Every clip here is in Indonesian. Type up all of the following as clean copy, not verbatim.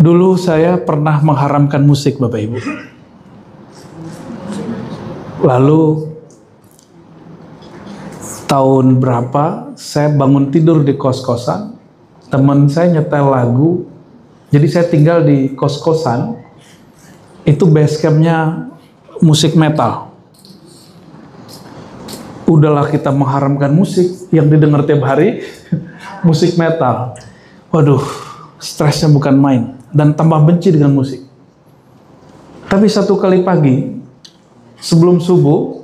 Dulu saya pernah mengharamkan musik, Bapak Ibu. Lalu tahun berapa saya bangun tidur di kos-kosan, teman saya nyetel lagu, jadi saya tinggal di kos-kosan, itu base campnya musik metal. Udahlah kita mengharamkan musik, yang didengar tiap hari musik metal. Waduh, stresnya bukan main, dan tambah benci dengan musik. Tapi satu kali pagi, sebelum subuh,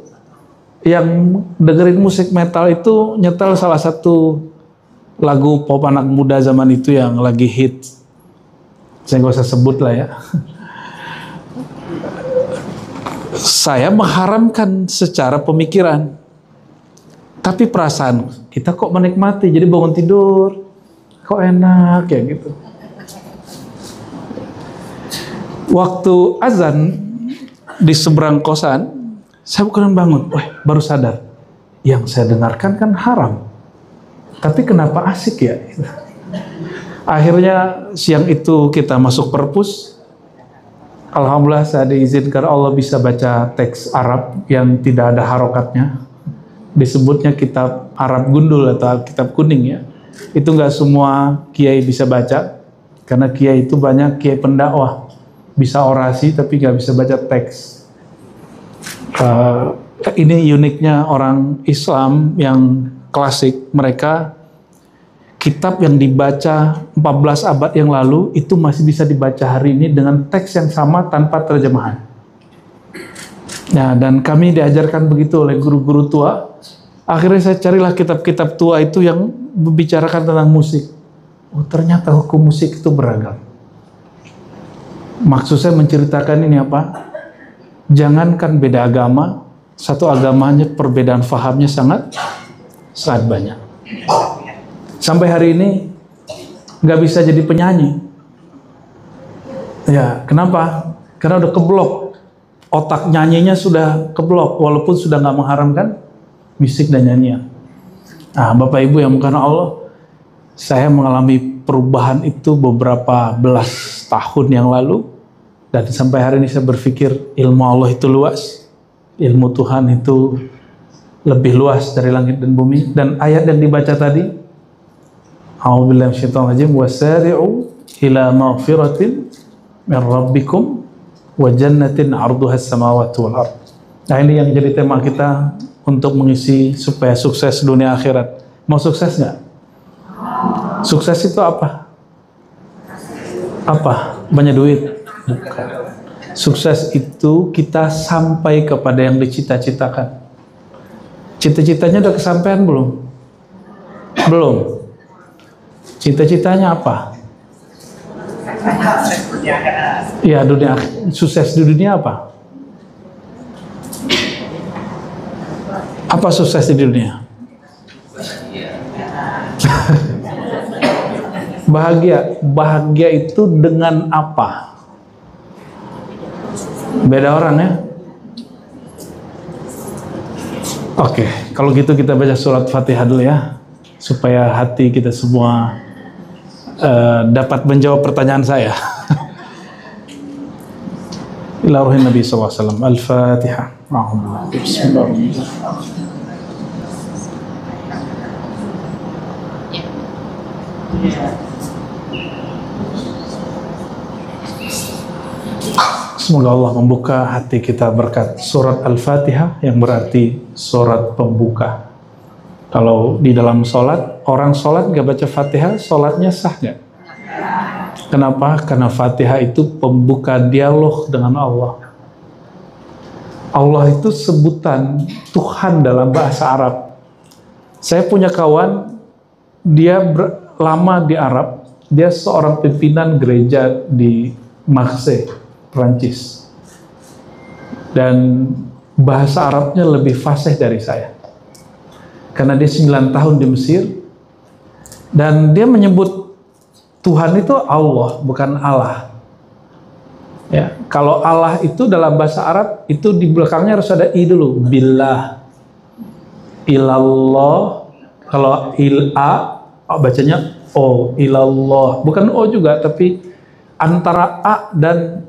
yang dengerin musik metal itu nyetel salah satu lagu pop anak muda zaman itu yang lagi hit. Saya nggak usah sebut lah ya. Saya mengharamkan secara pemikiran, tapi perasaan kita kok menikmati, jadi bangun tidur kok enak ya gitu. Waktu azan di seberang kosan, saya bukan bangun, baru sadar yang saya dengarkan kan haram, tapi kenapa asik ya? Akhirnya siang itu kita masuk perpus. Alhamdulillah saya diizinkan Allah bisa baca teks Arab yang tidak ada harokatnya. Disebutnya kitab Arab gundul atau kitab kuning ya. Itu nggak semua kiai bisa baca, karena kiai itu banyak kiai pendakwah, bisa orasi tapi nggak bisa baca teks. Ini uniknya orang Islam yang klasik, mereka kitab yang dibaca 14 abad yang lalu itu masih bisa dibaca hari ini dengan teks yang sama tanpa terjemahan. Nah, dan kami diajarkan begitu oleh guru-guru tua. Akhirnya saya carilah kitab-kitab tua itu yang membicarakan tentang musik. Oh, ternyata hukum musik itu beragam. Maksud saya menceritakan ini apa? Jangankan beda agama, satu agamanya perbedaan fahamnya sangat banyak. Sampai hari ini nggak bisa jadi penyanyi. Ya, kenapa? Karena udah keblok. Otak nyanyinya sudah keblok, walaupun sudah nggak mengharamkan musik dan nyanyian. Nah, Bapak Ibu yang karena Allah, saya mengalami perubahan itu beberapa belas tahun yang lalu, dan sampai hari ini saya berpikir ilmu Allah itu luas, ilmu Tuhan itu lebih luas dari langit dan bumi. Dan ayat yang dibaca tadi, a'udzubillahi minasyaitonir rajim, wasari'u ila maghfiratin min rabbikum wa jannatin 'arduhas samawati wal ard. Nah, ini yang jadi tema kita untuk mengisi supaya sukses dunia akhirat. Mau sukses nggak? Sukses itu apa? Apa? Banyak duit? Bukan. Sukses itu kita sampai kepada yang dicita-citakan. Cita-citanya udah kesampaian belum? Belum. Cita-citanya apa? Ya, dunia. Sukses di dunia apa? Apa sukses di dunia? Bahagia. Bahagia itu dengan apa? Beda orang ya. Oke, kalau gitu kita baca surat Fatihah dulu ya, supaya hati kita semua dapat menjawab pertanyaan saya. Ila ruhin Nabi sallallahu alaihi wasallam. Al-Fatihah. Bismillahirrahmanirrahim. Semoga Allah membuka hati kita berkat surat Al-Fatihah yang berarti surat pembuka. Kalau di dalam sholat, orang sholat nggak baca Fatihah, sholatnya sah nggak? Kenapa? Karena Fatihah itu pembuka dialog dengan Allah. Allah itu sebutan Tuhan dalam bahasa Arab. Saya punya kawan, dia lama di Arab, dia seorang pimpinan gereja di Marseille, Prancis. Dan bahasa Arabnya lebih fasih dari saya. Karena dia 9 tahun di Mesir. Dan dia menyebut Tuhan itu Allah, bukan Allah. Ya, kalau Allah itu dalam bahasa Arab, itu di belakangnya harus ada I dulu. Billah. Ilallah. Kalau bacanya O. Ilallah. Bukan O juga, tapi Antara A dan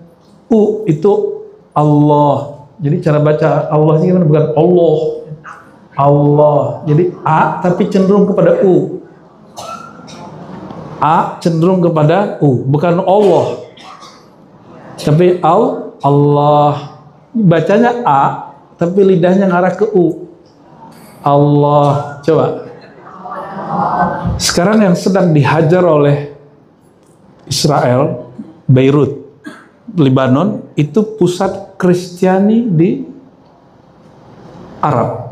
U itu Allah. Jadi cara baca Allah sih kan bukan Allah. Allah. Jadi A tapi cenderung kepada U. A cenderung kepada U, bukan Allah. Tapi Allah. Bacanya A tapi lidahnya ngarah ke U. Allah. Coba. Sekarang yang sedang dihajar oleh Israel, Beirut, Lebanon, itu pusat Kristiani di Arab.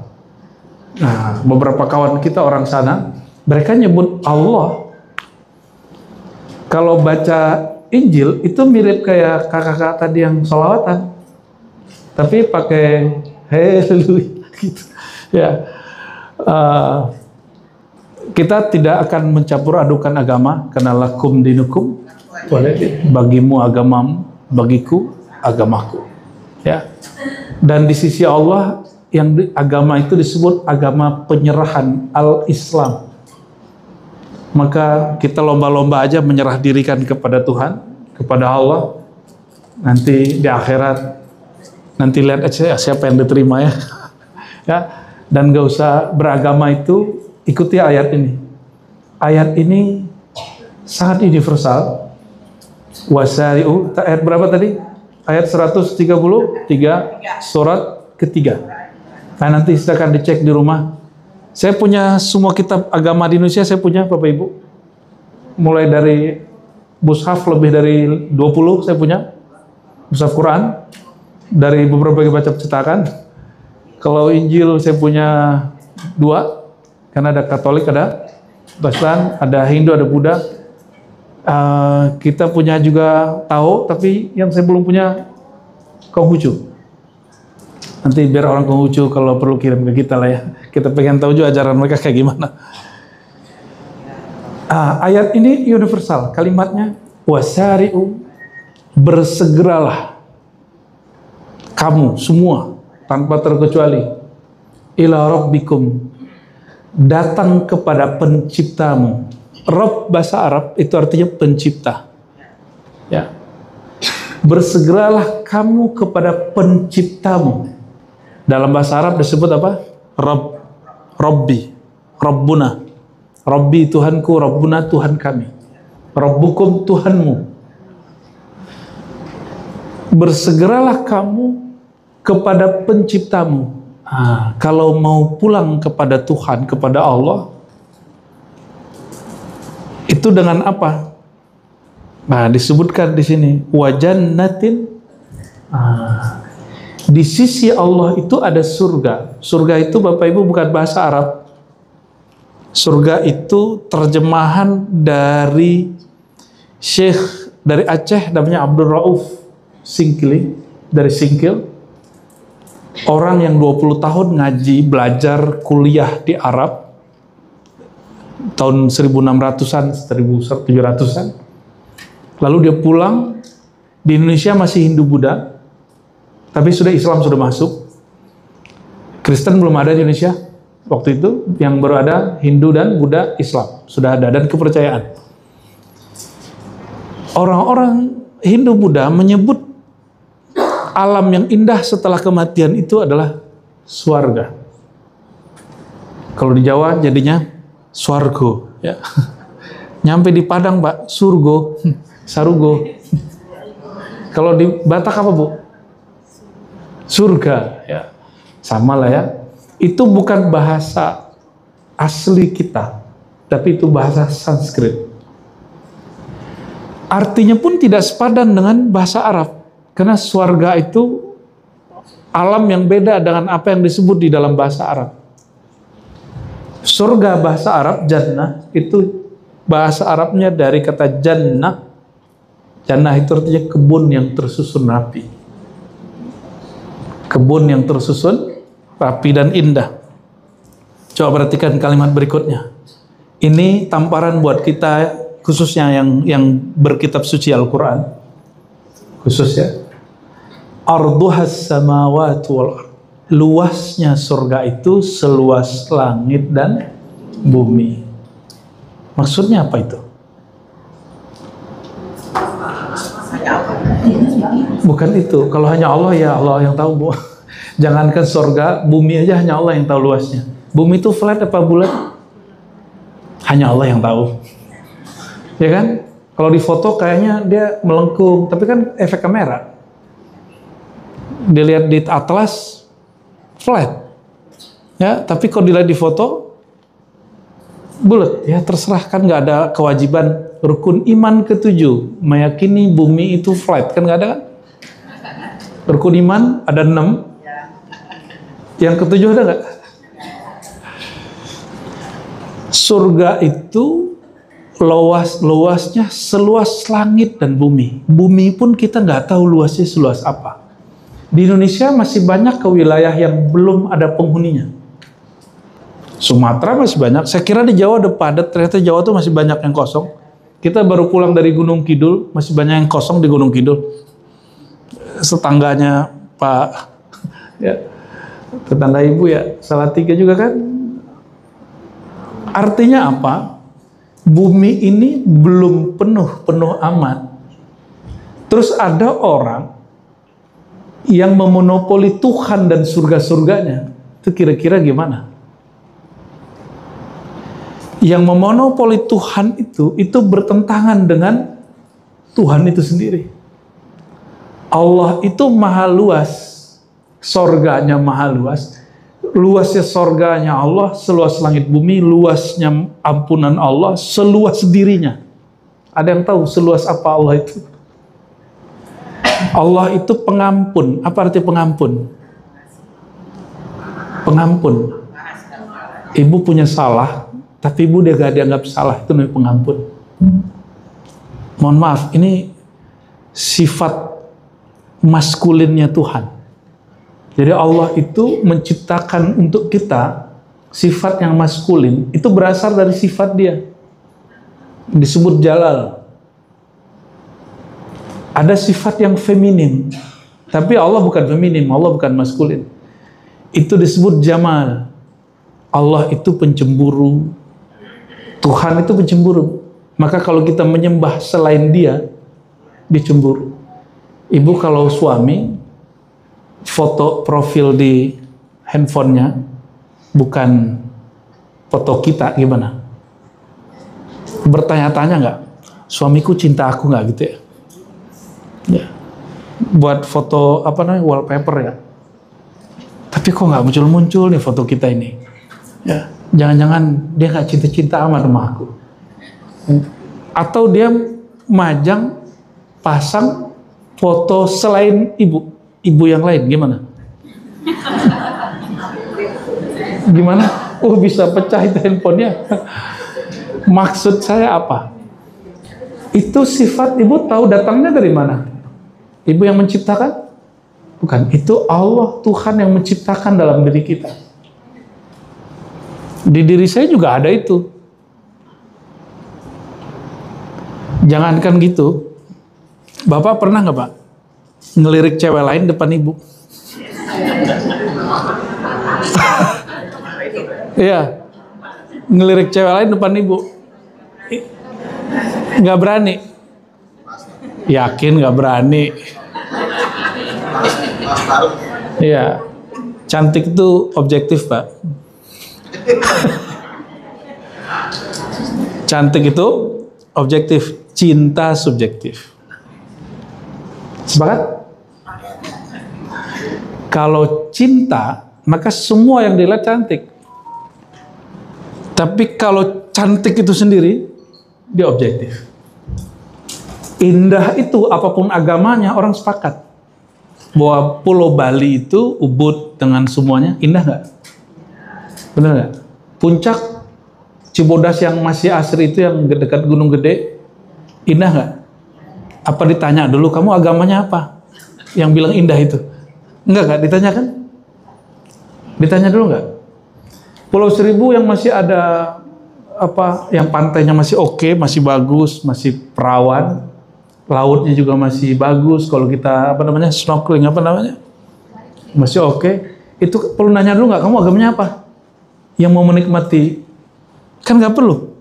Nah, beberapa kawan kita orang sana, mereka nyebut Allah. Kalau baca Injil itu mirip kayak kakak-kakak tadi yang sholawatan, tapi pakai haleluya gitu. Ya, kita tidak akan mencampur adukan agama, karena lakum dinukum, bagimu agamamu, bagiku agamaku. Ya, dan di sisi Allah yang agama itu disebut agama penyerahan, al-Islam. Maka kita lomba-lomba aja menyerah dirikan kepada Tuhan, kepada Allah. Nanti di akhirat, nanti lihat aja siapa yang diterima ya. Ya, dan gak usah beragama itu, ikuti ayat ini. Ayat ini sangat universal. Wasari'u, ayat berapa tadi? Ayat 133 surat ketiga. Nah, nanti silakan dicek di rumah. Saya punya semua kitab agama di Indonesia, saya punya Bapak Ibu. Mulai dari mushaf lebih dari 20 saya punya. Mushaf Quran dari beberapa macam cetakan. Kalau Injil saya punya 2, karena ada Katolik, ada Protestan, ada Hindu, ada Buddha. Kita punya juga Tao, tapi yang saya belum punya Konghucu. Nanti biar orang Konghucu kalau perlu kirim ke kita lah ya. Kita pengen tahu juga ajaran mereka kayak gimana. Ayat ini universal, kalimatnya wasari'u, bersegeralah kamu semua tanpa terkecuali ila rabbikum, datang kepada penciptamu. Rabb bahasa Arab itu artinya pencipta. Ya. Bersegeralah kamu kepada penciptamu. Dalam bahasa Arab disebut apa? Rabb, Rabbi, Rabbuna. Rabbi Tuhanku, Rabbuna Tuhan kami. Rabbukum Tuhanmu. Bersegeralah kamu kepada penciptamu. Kalau mau pulang kepada Tuhan, kepada Allah, itu dengan apa? Nah, disebutkan di sini wajannatin. Di sisi Allah itu ada surga. Surga itu Bapak Ibu bukan bahasa Arab. Surga itu terjemahan dari Syekh dari Aceh, namanya Abdul Rauf Singkili, dari Singkil. Orang yang 20 tahun ngaji, belajar, kuliah di Arab. Tahun 1600-an, 1700-an. Lalu dia pulang, di Indonesia masih Hindu Buddha. Tapi sudah Islam sudah masuk. Kristen belum ada di Indonesia waktu itu, yang baru ada Hindu dan Buddha, Islam sudah ada, dan kepercayaan. Orang-orang Hindu Buddha menyebut alam yang indah setelah kematian itu adalah swarga. Kalau di Jawa jadinya swargo, ya. Nyampe di Padang, Pak, surgo, sarugo. Kalau di Batak apa, Bu? Surga, ya. Sama lah ya. Itu bukan bahasa asli kita, tapi itu bahasa Sanskrit. Artinya pun tidak sepadan dengan bahasa Arab, karena swarga itu alam yang beda dengan apa yang disebut di dalam bahasa Arab. Surga bahasa Arab, jannah, itu bahasa Arabnya dari kata jannah. Jannah itu artinya kebun yang tersusun rapi. Kebun yang tersusun rapi dan indah. Coba perhatikan kalimat berikutnya. Ini tamparan buat kita, khususnya yang berkitab suci Al-Quran. Khususnya. Arduhas samawati wal ard. Luasnya surga itu seluas langit dan bumi. Maksudnya apa itu? Bukan itu. Kalau hanya Allah, ya Allah yang tahu, Bu. Jangankan surga, bumi aja hanya Allah yang tahu luasnya. Bumi itu flat apa bulat? Hanya Allah yang tahu. Ya kan? Kalau di foto kayaknya dia melengkung, tapi kan efek kamera. Dilihat di atlas flat. Ya, tapi kalau dilihat di foto bulat. Ya terserah, kan nggak ada kewajiban. Rukun iman ke-7 meyakini bumi itu flat, kan nggak ada kan? Rukun iman ada 6. Yang ke-7 ada nggak? Surga itu luasnya seluas langit dan bumi. Bumi pun kita nggak tahu luasnya seluas apa. Di Indonesia masih banyak ke wilayah yang belum ada penghuninya. Sumatera masih banyak. Saya kira di Jawa ada padat, ternyata Jawa tuh masih banyak yang kosong. Kita baru pulang dari Gunung Kidul, masih banyak yang kosong di Gunung Kidul. Setangganya Pak, ya, tetangga Ibu ya, Salatiga juga kan. Artinya apa? Bumi ini belum penuh amat. Terus ada orang yang memonopoli Tuhan dan surga-surganya. Itu kira-kira gimana? Yang memonopoli Tuhan itu bertentangan dengan Tuhan itu sendiri. Allah itu maha luas, sorganya maha luas. Luasnya sorganya Allah seluas langit bumi, luasnya ampunan Allah seluas dirinya. Ada yang tahu seluas apa Allah itu? Allah itu pengampun. Apa arti pengampun? Pengampun. Ibu punya salah, tapi ibu dia gak dianggap salah, itu namanya pengampun. Mohon maaf, ini sifat maskulinnya Tuhan. Jadi Allah itu menciptakan untuk kita sifat yang maskulin, itu berasal dari sifat dia. Disebut jalal. Ada sifat yang feminim, tapi Allah bukan feminim, Allah bukan maskulin. Itu disebut jamal. Allah itu pencemburu. Tuhan itu pencemburu. Maka kalau kita menyembah selain dia, dicemburu. Ibu kalau suami foto profil di handphonenya bukan foto kita, gimana? Bertanya-tanya nggak? Suamiku cinta aku nggak gitu ya? Ya. Buat foto apa namanya, wallpaper ya. Tapi kok nggak muncul-muncul nih foto kita ini? Ya, jangan-jangan dia nggak cinta-cinta amat sama aku. Atau dia majang pasang foto selain ibu yang lain, gimana? Gimana? Oh, bisa pecah itu handphonenya. Maksud saya apa? Itu sifat ibu tahu datangnya dari mana? Ibu yang menciptakan? Bukan, itu Allah, Tuhan yang menciptakan dalam diri kita. Di diri saya juga ada itu. Jangankan gitu, Bapak pernah nggak Pak ngelirik cewek lain depan ibu? Iya, ngelirik cewek lain depan ibu. Nggak berani. Yakin nggak berani. Iya, cantik itu objektif Pak. Cantik itu objektif, cinta subjektif. Sepakat? Kalau cinta, maka semua yang dilihat cantik. Tapi kalau cantik itu sendiri, dia objektif. Indah itu apapun agamanya, orang sepakat bahwa Pulau Bali itu, Ubud dengan semuanya, indah nggak? Benar nggak? Puncak Cibodas yang masih asri itu, yang dekat Gunung Gede, indah nggak? Apa ditanya dulu, kamu agamanya apa? Yang bilang indah itu. Enggak ditanya kan? Ditanya dulu nggak? Pulau Seribu yang masih ada apa, yang pantainya masih oke, masih bagus, masih perawan, lautnya juga masih bagus. Kalau kita apa namanya, snorkeling apa namanya, masih oke. Itu perlu nanya dulu nggak, kamu agamanya apa? Yang mau menikmati, kan nggak perlu.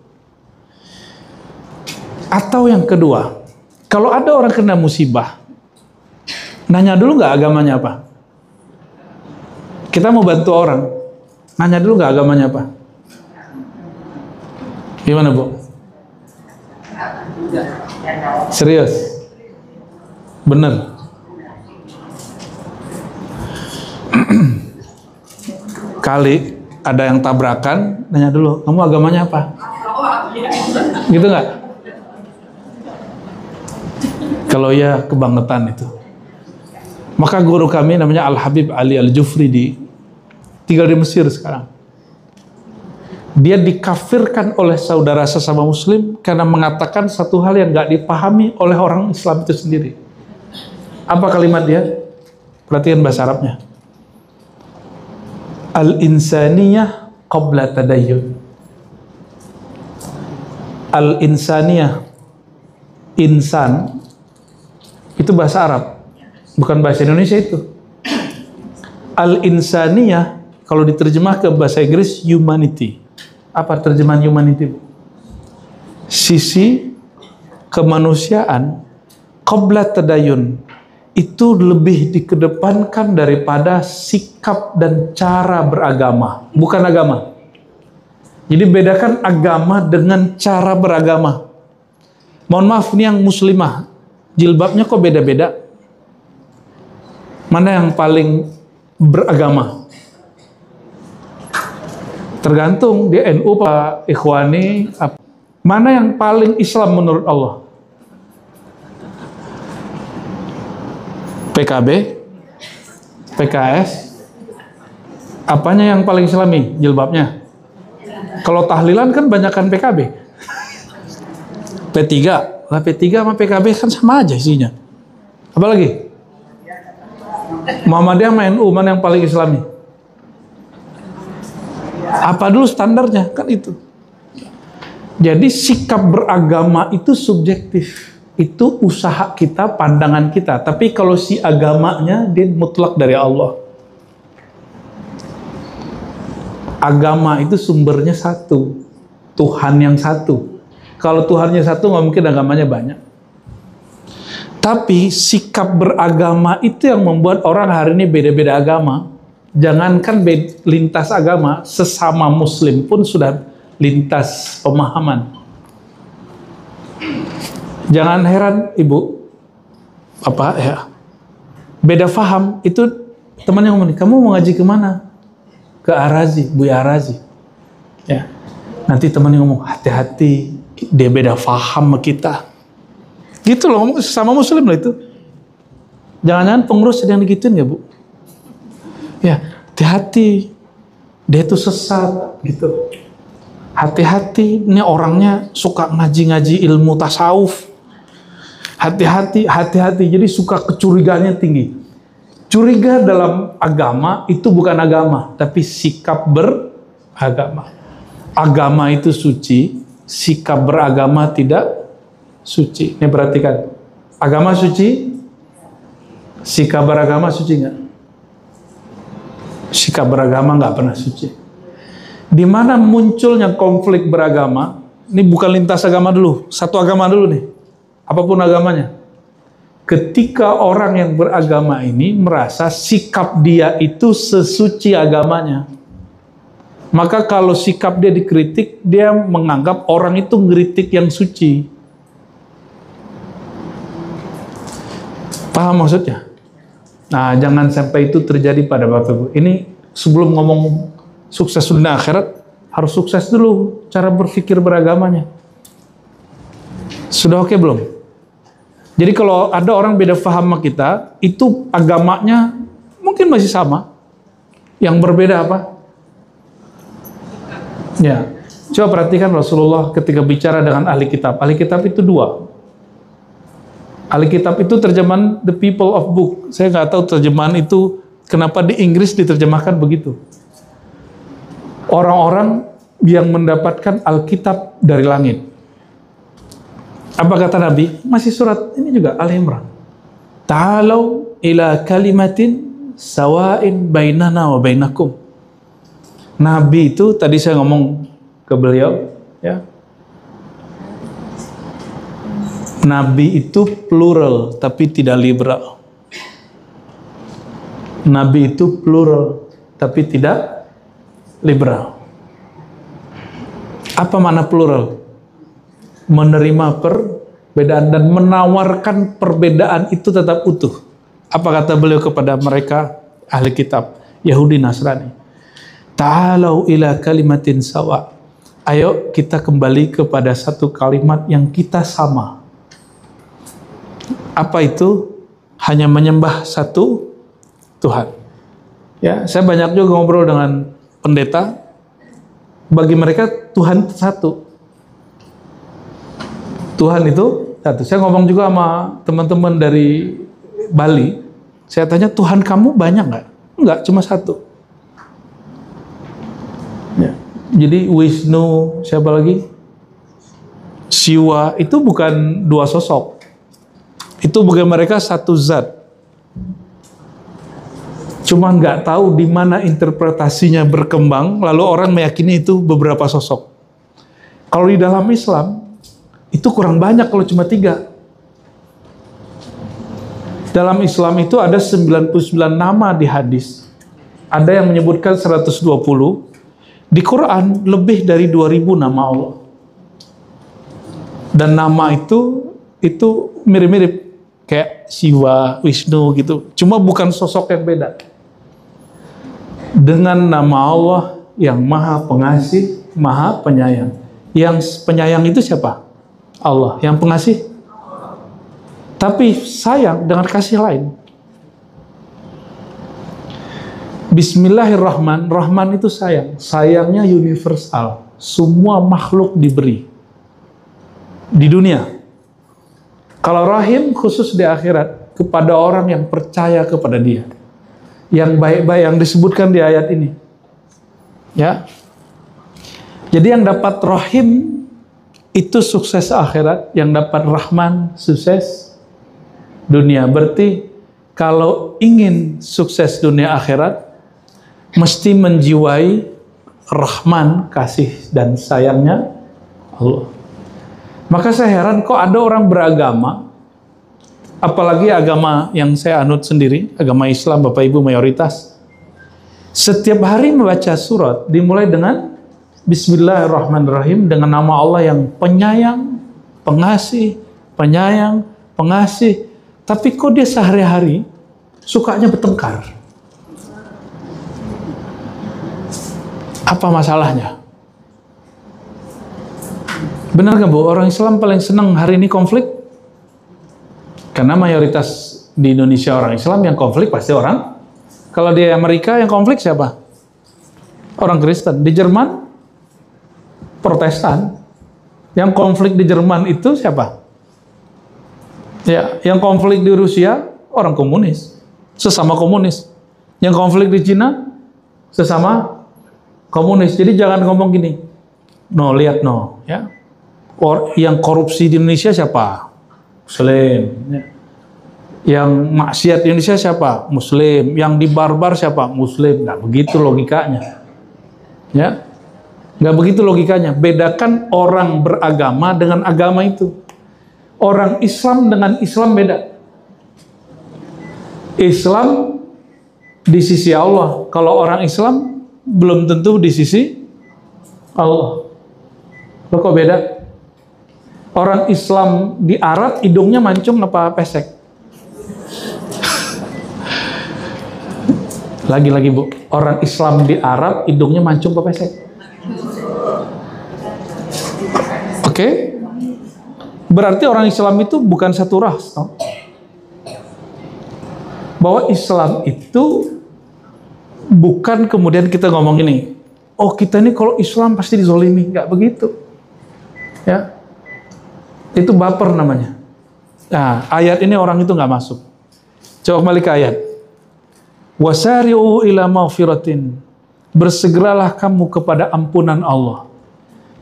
Atau yang kedua, Kalau ada orang kena musibah, nanya dulu nggak agamanya apa? Kita mau bantu orang, nanya dulu nggak agamanya apa? Gimana, Bu? Serius? Bener? Kali ada yang tabrakan, nanya dulu, kamu agamanya apa? Gitu nggak? Kalau ya, kebangetan itu. Maka guru kami namanya Al-Habib Ali Al-Jufri tinggal di Mesir sekarang. Dia dikafirkan oleh saudara sesama muslim karena mengatakan satu hal yang nggak dipahami oleh orang Islam itu sendiri. Apa kalimat dia? Perhatikan bahasa Arabnya. Al-insaniyah qabla tadayyun. Al-insaniyah, insan, itu bahasa Arab, bukan bahasa Indonesia itu. Al-insaniyah kalau diterjemah ke bahasa Inggris humanity. Apa terjemahan humanity? Sisi kemanusiaan qabla tadayyun itu lebih dikedepankan daripada sikap dan cara beragama, bukan agama. Jadi bedakan agama dengan cara beragama. Mohon maaf, ini yang muslimah, jilbabnya kok beda-beda? Mana yang paling beragama? Tergantung dia NU Pak Ikhwani. Mana yang paling Islam menurut Allah? PKB, PKS, apanya yang paling Islami? Jilbabnya. Kalau tahlilan kan banyakan PKB. P3, lah P3 sama PKB kan sama aja isinya. Apalagi? Muhammadiyah sama NU, mana yang paling Islami? Apa dulu standarnya? Kan itu. Jadi sikap beragama itu subjektif. Itu usaha kita, pandangan kita. Tapi kalau si agamanya, dia mutlak dari Allah. Agama itu sumbernya satu. Tuhan yang satu. Kalau Tuhannya satu, nggak mungkin agamanya banyak. Tapi sikap beragama itu yang membuat orang hari ini beda-beda agama. Jangankan lintas agama, sesama muslim pun sudah lintas pemahaman. Jangan heran Ibu, Bapak ya. Beda faham, itu temannya ngomong, kamu mau ngaji kemana? Ke Arazi, Buya Arazi. Ya. Nanti temannya ngomong, hati-hati, dia beda faham sama kita. Gitu loh, sama muslim lah itu. Jangan-jangan pengurus sedang digituin ya Bu? Ya, hati-hati, dia itu sesat gitu. Hati-hati, ini orangnya suka ngaji-ngaji ilmu tasawuf. Hati-hati, hati-hati. Jadi suka kecurigaannya tinggi. Curiga dalam agama itu bukan agama, tapi sikap beragama. Agama itu suci, sikap beragama tidak suci. Ini perhatikan. Agama suci, sikap beragama suci nggak? Sikap beragama nggak pernah suci. Di mana munculnya konflik beragama? Ini bukan lintas agama dulu, satu agama dulu nih. Apapun agamanya. Ketika orang yang beragama ini merasa sikap dia itu sesuci agamanya. Maka kalau sikap dia dikritik, dia menganggap orang itu ngeritik yang suci. Paham maksudnya? Nah, jangan sampai itu terjadi pada Bapak Ibu. Ini sebelum ngomong sukses dunia akhirat, harus sukses dulu cara berpikir beragamanya. Sudah oke belum? Jadi kalau ada orang beda paham sama kita, itu agamanya mungkin masih sama. Yang berbeda apa? Ya, coba perhatikan Rasulullah ketika bicara dengan ahli kitab. Ahli kitab itu dua. Ahli kitab itu terjemahan the people of book. Saya nggak tahu terjemahan itu kenapa di Inggris diterjemahkan begitu. Orang-orang yang mendapatkan Alkitab dari langit. Apa kata Nabi? Masih surat ini juga Al-Imran. Ta'alau ila kalimatin sawa'in bainana wa bainakum. Nabi itu tadi saya ngomong ke beliau, ya. Nabi itu plural, tapi tidak liberal. Nabi itu plural, tapi tidak liberal. Apa makna plural? Menerima perbedaan dan menawarkan perbedaan itu tetap utuh. Apa kata beliau kepada mereka ahli kitab Yahudi Nasrani? Ta'alau ila kalimatin sawa. Ayo kita kembali kepada satu kalimat yang kita sama. Apa itu? Hanya menyembah satu Tuhan. Ya, saya banyak juga ngobrol dengan pendeta. Bagi mereka Tuhan satu. Tuhan itu satu. Saya ngomong juga sama teman-teman dari Bali. Saya tanya, Tuhan kamu banyak nggak? Enggak, cuma satu. Ya. Jadi Wisnu, siapa lagi? Siwa, itu bukan dua sosok. Itu bagi mereka satu zat. Cuma nggak tahu di mana interpretasinya berkembang, lalu orang meyakini itu beberapa sosok. Kalau di dalam Islam, itu kurang banyak kalau cuma 3. Dalam Islam itu ada 99 nama di hadis. Ada yang menyebutkan 120. Di Quran lebih dari 2000 nama Allah. Dan nama itu mirip-mirip kayak Siwa, Wisnu gitu. Cuma bukan sosok yang beda. Dengan nama Allah yang Maha Pengasih, Maha Penyayang. Yang penyayang itu siapa? Allah. Yang pengasih? Tapi sayang dengan kasih lain. Bismillahirrahmanirrahim. Rahman itu sayang. Sayangnya universal. Semua makhluk diberi. Di dunia. Kalau rahim khusus di akhirat. Kepada orang yang percaya kepada dia. Yang baik-baik yang disebutkan di ayat ini. Ya. Jadi yang dapat rahim itu sukses akhirat. Yang dapat rahman sukses dunia. Berarti kalau ingin sukses dunia akhirat, mesti menjiwai rahman, kasih dan sayangnya Allah. Maka saya heran kok ada orang beragama, apalagi agama yang saya anut sendiri, agama Islam, Bapak Ibu mayoritas, setiap hari membaca surat dimulai dengan Bismillahirrahmanirrahim, dengan nama Allah yang penyayang, pengasih, penyayang, pengasih. Tapi kok dia sehari-hari sukanya bertengkar? Apa masalahnya? Benar nggak Bu? Orang Islam paling senang hari ini konflik? Karena mayoritas di Indonesia orang Islam yang konflik pasti orang. Kalau di Amerika yang konflik siapa? Orang Kristen. Di Jerman, Protestan. Yang konflik di Jerman itu siapa? Ya, yang konflik di Rusia orang komunis, sesama komunis. Yang konflik di Cina sesama komunis. Jadi jangan ngomong gini. No, lihat no, ya. Yang korupsi di Indonesia siapa? Muslim. Ya. Yang maksiat di Indonesia siapa? Muslim. Yang dibarbar siapa? Muslim. Nggak begitu logikanya. Ya, nggak begitu logikanya. Bedakan orang beragama dengan agama itu. Orang Islam dengan Islam beda. Islam di sisi Allah. Kalau orang Islam belum tentu di sisi Allah. Loh kok beda? Orang Islam di Arab hidungnya mancung apa pesek? Lagi-lagi Bu, orang Islam di Arab hidungnya mancung apa pesek? Oke? Berarti orang Islam itu bukan satu ras, no? Bahwa Islam itu bukan kemudian kita ngomong ini, oh kita ini kalau Islam pasti dizolimi, nggak begitu, ya? Itu baper namanya. Nah, ayat ini orang itu nggak masuk. Coba kembali ke ayat. Wasari'u ila maghfiratin. Bersegeralah kamu kepada ampunan Allah.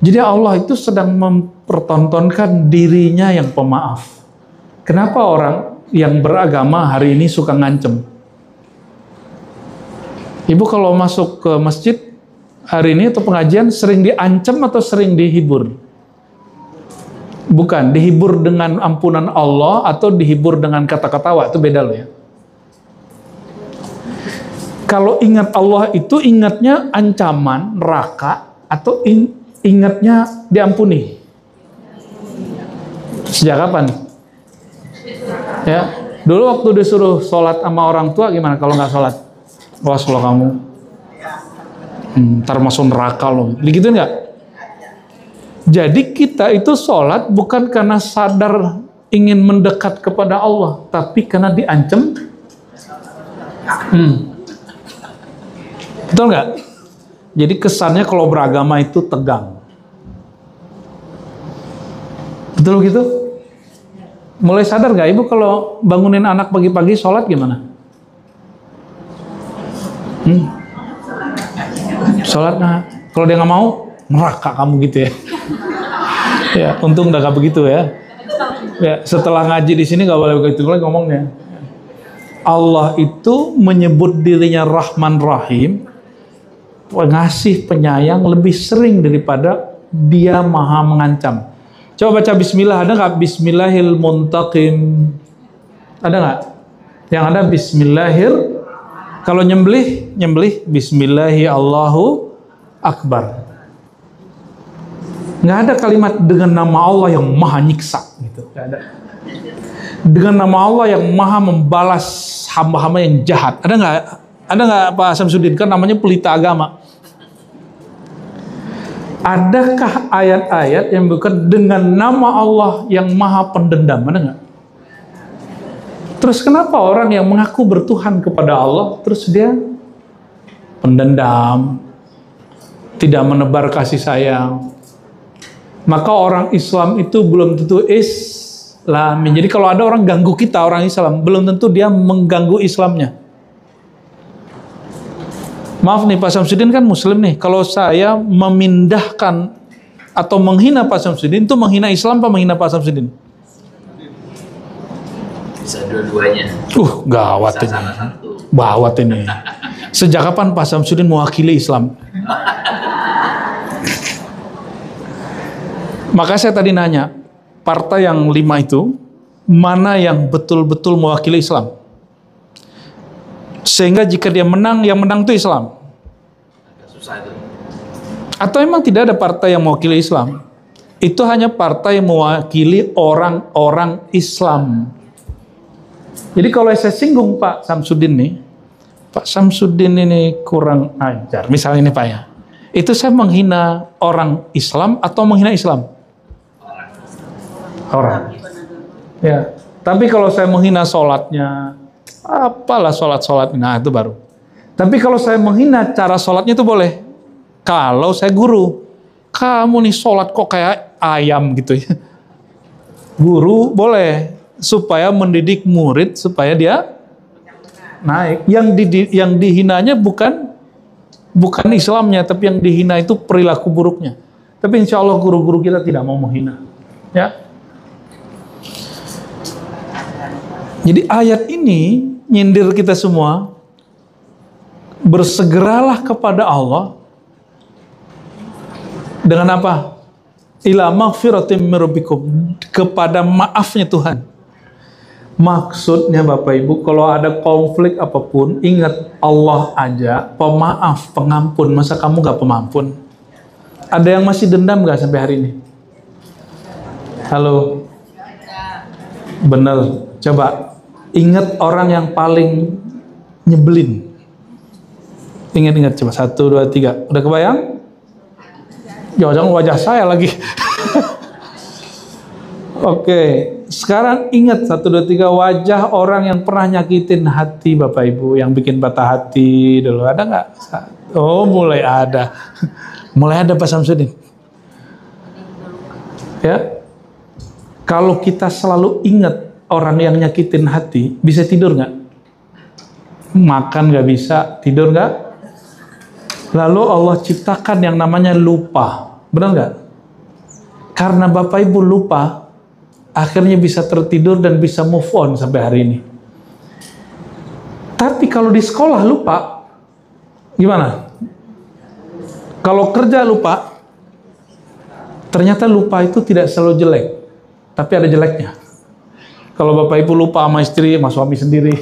Jadi Allah itu sedang mempertontonkan dirinya yang pemaaf. Kenapa orang yang beragama hari ini suka ngancem? Ibu kalau masuk ke masjid hari ini atau pengajian sering diancam atau sering dihibur? Bukan, dihibur dengan ampunan Allah atau dihibur dengan kata-kata itu beda loh ya. Kalau ingat Allah itu ingatnya ancaman neraka atau ingatnya diampuni? Sejak kapan? Ya, dulu waktu disuruh sholat sama orang tua gimana kalau nggak sholat? Wah, kalau kamu ntar masuk neraka loh. Digituin nggak? Jadi kita itu sholat bukan karena sadar ingin mendekat kepada Allah, tapi karena diancam. Betul nggak? Jadi kesannya kalau beragama itu tegang. Betul gitu? Mulai sadar nggak ibu kalau bangunin anak pagi-pagi sholat gimana? Sholat nggak? Kalau dia nggak mau, neraka kamu gitu ya. Ya, untung udah gak begitu ya. Ya, setelah ngaji di sini gak boleh begitu lagi ngomongnya. Allah itu menyebut dirinya Rahman Rahim, pengasih penyayang lebih sering daripada dia maha mengancam. Coba baca bismillah, ada nggak bismillahil muntaqim? Ada nggak? Yang ada bismillahir. Kalau nyembelih bismillahi Allahu akbar. Nggak ada kalimat dengan nama Allah yang maha nyiksa gitu, nggak ada. Dengan nama Allah yang maha membalas hamba-hamba yang jahat. Ada nggak Pak Samsudin? Kan namanya pelita agama. Adakah ayat-ayat yang bukan dengan nama Allah yang maha pendendam? Ada nggak? Terus kenapa orang yang mengaku bertuhan kepada Allah terus dia pendendam, tidak menebar kasih sayang? Maka orang Islam itu belum tentu Islami. Jadi kalau ada orang ganggu kita, orang Islam, belum tentu dia mengganggu Islamnya. Maaf nih, Pak Samsudin kan Muslim nih. Kalau saya memindahkan atau menghina Pak Samsudin, itu menghina Islam apa menghina Pak Samsudin? Bisa dua-duanya. Gawat ini. Bawat ini. Sejak kapan Pak Samsudin mewakili Islam? Maka saya tadi nanya, partai yang 5 itu, mana yang betul-betul mewakili Islam? Sehingga jika dia menang, yang menang itu Islam. Susah itu. Atau memang tidak ada partai yang mewakili Islam? Itu hanya partai yang mewakili orang-orang Islam. Jadi kalau saya singgung Pak Samsudin nih, Pak Samsudin ini kurang ajar, misalnya ini Pak ya, itu saya menghina orang Islam atau menghina Islam? Orang. Ya. Tapi kalau saya menghina sholatnya, apalah sholat, nah itu baru. Tapi kalau saya menghina cara sholatnya itu boleh. Kalau saya guru, kamu nih sholat kok kayak ayam gitu ya. Guru boleh, supaya mendidik murid supaya dia naik. Yang dihinanya bukan Islamnya, tapi yang dihina itu perilaku buruknya. Tapi insya Allah guru-guru kita tidak mau menghina. Ya. Jadi ayat ini nyindir kita semua, bersegeralah kepada Allah dengan apa? Ila maghfiratim mir rabbikum, kepada maafnya Tuhan. Maksudnya Bapak Ibu, kalau ada konflik apapun, ingat Allah aja pemaaf, pengampun. Masa kamu gak pemampun? Ada yang masih dendam gak sampai hari ini? Halo? Bener, coba ingat orang yang paling nyebelin. Ingat coba 1, 2, 3. Udah kebayang? Jangan-jangan wajah saya lagi. Oke, sekarang ingat 1, 2, 3 wajah orang yang pernah nyakitin hati Bapak Ibu, yang bikin patah hati dulu. Ada nggak? Oh, mulai ada. Mulai ada Pak Samsudin. Ya. Kalau kita selalu ingat orang yang nyakitin hati, bisa tidur nggak? Makan nggak bisa, tidur nggak? Lalu Allah ciptakan yang namanya lupa, benar nggak? Karena Bapak Ibu lupa, akhirnya bisa tertidur dan bisa move on sampai hari ini. Tapi kalau di sekolah lupa, gimana? Kalau kerja lupa, ternyata lupa itu tidak selalu jelek. tapi ada jeleknya. Kalau Bapak Ibu lupa sama istri, sama suami sendiri,